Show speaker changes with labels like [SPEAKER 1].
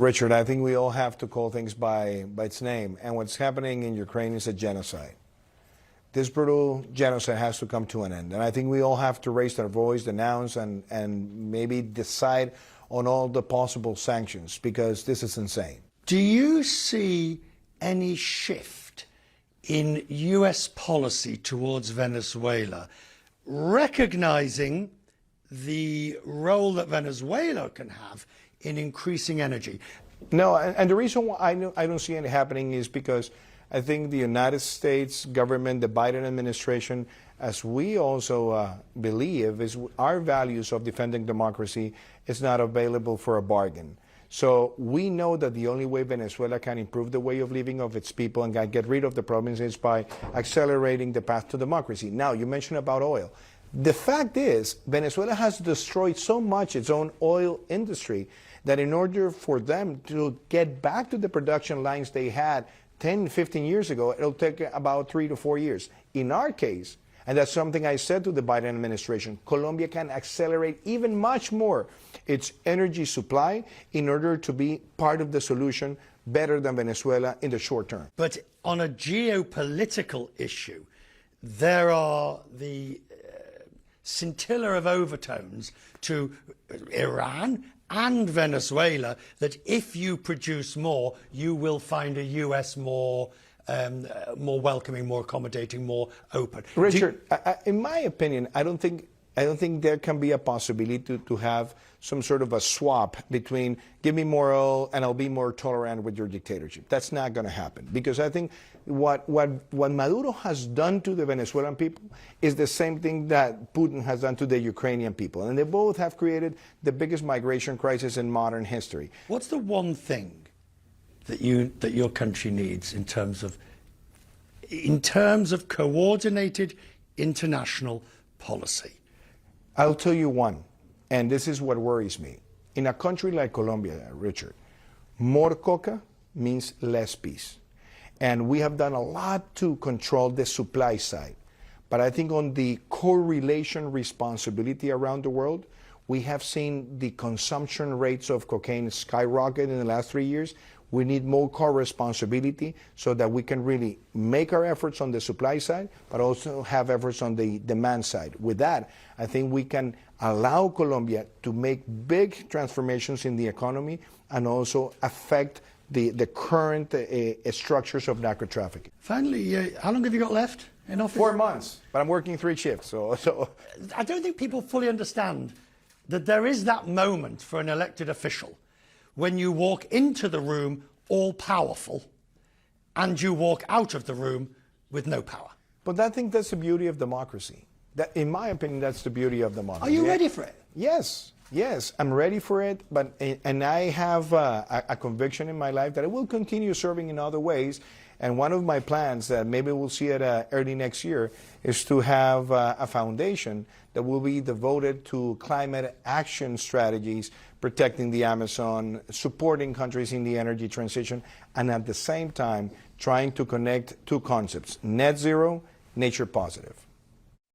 [SPEAKER 1] Richard, I think we all have to call things by its name. And what's happening in Ukraine is a genocide. This brutal genocide has to come to an end. And I think we all have to raise our voice, denounce, and maybe decide on all the possible sanctions, because this is insane.
[SPEAKER 2] Do you see any shift in U.S. policy towards Venezuela, recognizing the role that Venezuela can have in increasing energy?
[SPEAKER 1] No, and the reason why I don't see it happening is because I think the United States government, the Biden administration, as we also believe, is our values of defending democracy is not available for a bargain. So we know that the only way Venezuela can improve the way of living of its people and get rid of the problems is by accelerating the path to democracy. Now, you mentioned about oil. The fact is, Venezuela has destroyed so much its own oil industry that in order for them to get back to the production lines they had 10, 15 years ago, it'll take about 3 to 4 years. In our case, and that's something I said to the Biden administration, Colombia can accelerate even much more its energy supply in order to be part of the solution better than Venezuela in the short term.
[SPEAKER 2] But on a geopolitical issue, there are the scintilla of overtones to Iran and Venezuela that if you produce more, you will find a U.S. more welcoming, more accommodating, more open.
[SPEAKER 1] Richard, in my opinion, I don't think there can be a possibility to have some sort of a swap between give me more oil and I'll be more tolerant with your dictatorship. That's not going to happen, because I think what Maduro has done to the Venezuelan people is the same thing that Putin has done to the Ukrainian people, and they both have created the biggest migration crisis in modern history.
[SPEAKER 2] What's the one thing that your country needs in terms of coordinated international policy?
[SPEAKER 1] I'll tell you one, and this is what worries me. In a country like Colombia, Richard, more coca means less peace. And we have done a lot to control the supply side. But I think on the correlation responsibility around the world, we have seen the consumption rates of cocaine skyrocket in the last 3 years. We need more co-responsibility so that we can really make our efforts on the supply side, but also have efforts on the demand side. With that, I think we can allow Colombia to make big transformations in the economy and also affect the current structures of narco trafficking.
[SPEAKER 2] Finally, how long have you got left in office?
[SPEAKER 1] 4 months, but I'm working 3 shifts. So
[SPEAKER 2] I don't think people fully understand that there is that moment for an elected official when you walk into the room all powerful and you walk out of the room with no power.
[SPEAKER 1] But I think that's the beauty of democracy. That, in my opinion, that's the beauty of democracy.
[SPEAKER 2] Are you ready for it?
[SPEAKER 1] Yes, I'm ready for it. And I have a conviction in my life that I will continue serving in other ways. And one of my plans that maybe we'll see it early next year is to have a foundation that will be devoted to climate action strategies, protecting the Amazon, supporting countries in the energy transition, and at the same time trying to connect two concepts: net zero, nature positive.